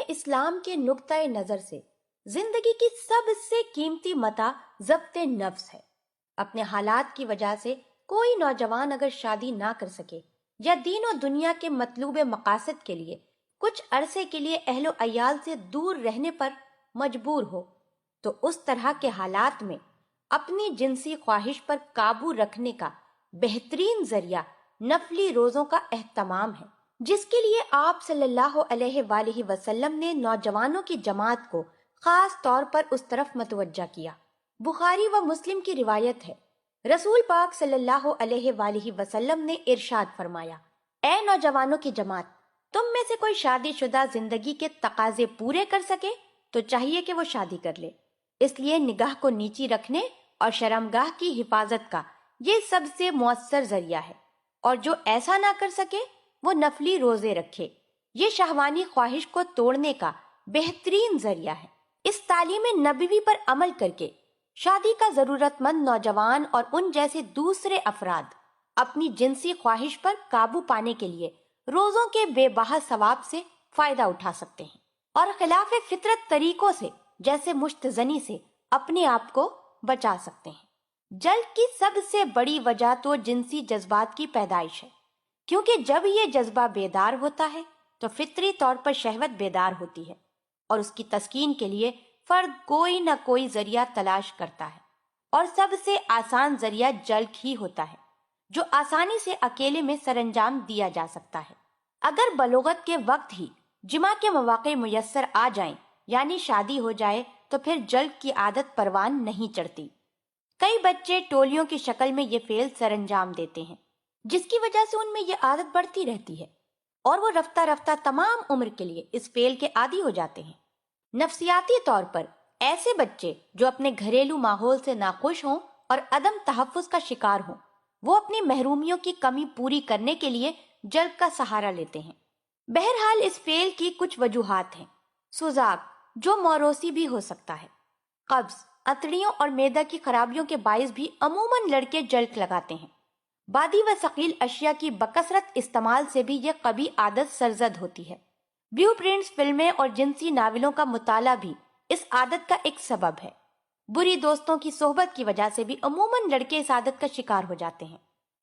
اسلام کے نقطۂ نظر سے زندگی کی سب سے قیمتی متاع ضبط نفس ہے۔ اپنے حالات کی وجہ سے کوئی نوجوان اگر شادی نہ کر سکے یا دین و دنیا کے مطلوب مقاصد کے لیے کچھ عرصے کے لیے اہل و عیال سے دور رہنے پر مجبور ہو، تو اس طرح کے حالات میں اپنی جنسی خواہش پر قابو رکھنے کا بہترین ذریعہ نفلی روزوں کا اہتمام ہے، جس کے لیے آپ صلی اللہ علیہ وآلہ وسلم نے نوجوانوں کی جماعت کو خاص طور پر اس طرف متوجہ کیا۔ بخاری و مسلم کی روایت ہے، رسول پاک صلی اللہ علیہ وآلہ وسلم نے ارشاد فرمایا، اے نوجوانوں کی جماعت، تم میں سے کوئی شادی شدہ زندگی کے تقاضے پورے کر سکے تو چاہیے کہ وہ شادی کر لے، اس لیے نگاہ کو نیچی رکھنے اور شرمگاہ کی حفاظت کا یہ سب سے مؤثر ذریعہ ہے، اور جو ایسا نہ کر سکے وہ نفلی روزے رکھے، یہ شہوانی خواہش کو توڑنے کا بہترین ذریعہ ہے۔ اس تعلیم نبوی پر عمل کر کے شادی کا ضرورت مند نوجوان اور ان جیسے دوسرے افراد اپنی جنسی خواہش پر قابو پانے کے لیے روزوں کے بے بہا ثواب سے فائدہ اٹھا سکتے ہیں، اور خلاف فطرت طریقوں سے جیسے مشت زنی سے اپنے آپ کو بچا سکتے ہیں۔ جلد کی سب سے بڑی وجہ تو جنسی جذبات کی پیدائش ہے، کیونکہ جب یہ جذبہ بیدار ہوتا ہے تو فطری طور پر شہوت بیدار ہوتی ہے، اور اس کی تسکین کے لیے فرد کوئی نہ کوئی ذریعہ تلاش کرتا ہے، اور سب سے آسان ذریعہ جلد ہی ہوتا ہے، جو آسانی سے اکیلے میں سر انجام دیا جا سکتا ہے۔ اگر بلوغت کے وقت ہی جماع کے مواقع میسر آ جائیں، یعنی شادی ہو جائے، تو پھر جلد کی عادت پروان نہیں چڑھتی۔ کئی بچے ٹولیوں کی شکل میں یہ فعل سر انجام دیتے ہیں، جس کی وجہ سے ان میں یہ عادت بڑھتی رہتی ہے، اور وہ رفتہ رفتہ تمام عمر کے لیے اس فعل کے عادی ہو جاتے ہیں۔ نفسیاتی طور پر ایسے بچے جو اپنے گھریلو ماحول سے ناخوش ہوں اور عدم تحفظ کا شکار ہوں، وہ اپنی محرومیوں کی کمی پوری کرنے کے لیے جلد کا سہارا لیتے ہیں۔ بہرحال اس فعل کی کچھ وجوہات ہیں۔ سوزاک، جو موروثی بھی ہو سکتا ہے، قبض، انتڑیوں اور معدہ کی خرابیوں کے باعث بھی عموماً لڑکے جلد لگاتے ہیں۔ بادی و ثقیل اشیاء کی بکثرت استعمال سے بھی یہ قبیح عادت سرزد ہوتی ہے۔ بلیو پرنٹس فلمیں اور جنسی ناولوں کا مطالعہ بھی اس عادت کا ایک سبب ہے۔ بری دوستوں کی صحبت کی وجہ سے بھی عموماً لڑکے اس عادت کا شکار ہو جاتے ہیں۔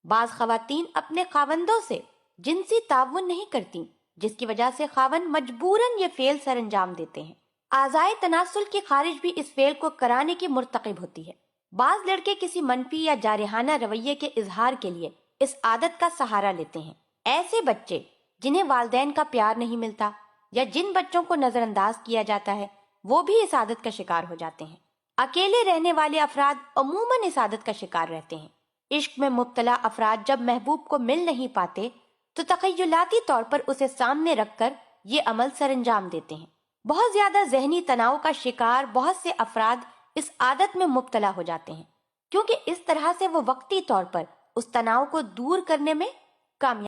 بعض خواتین اپنے خاوندوں سے جنسی تعاون نہیں کرتی، جس کی وجہ سے خاوند مجبوراً یہ فعل سر انجام دیتے ہیں۔ اعضائے تناسل کی خارج بھی اس فعل کو کرانے کی مرتکب ہوتی ہے۔ بعض لڑکے کسی منفی یا جارحانہ رویے کے اظہار کے لیے اس عادت کا سہارا لیتے ہیں۔ ایسے بچے جنہیں والدین کا پیار نہیں ملتا یا جن بچوں کو نظر انداز کیا جاتا ہے، وہ بھی اس عادت کا شکار ہو جاتے ہیں۔ اکیلے رہنے والے افراد عموماً اس عادت کا شکار رہتے ہیں۔ عشق میں مبتلا افراد جب محبوب کو مل نہیں پاتے تو تخیلاتی طور پر اسے سامنے رکھ کر یہ عمل سر انجام دیتے ہیں۔ بہت زیادہ ذہنی تناؤ کا شکار بہت سے افراد اس عادت میں مبتلا ہو جاتے ہیں، کیونکہ اس طرح سے وہ وقتی طور پر اس تناؤ کو دور کرنے میں کامیاب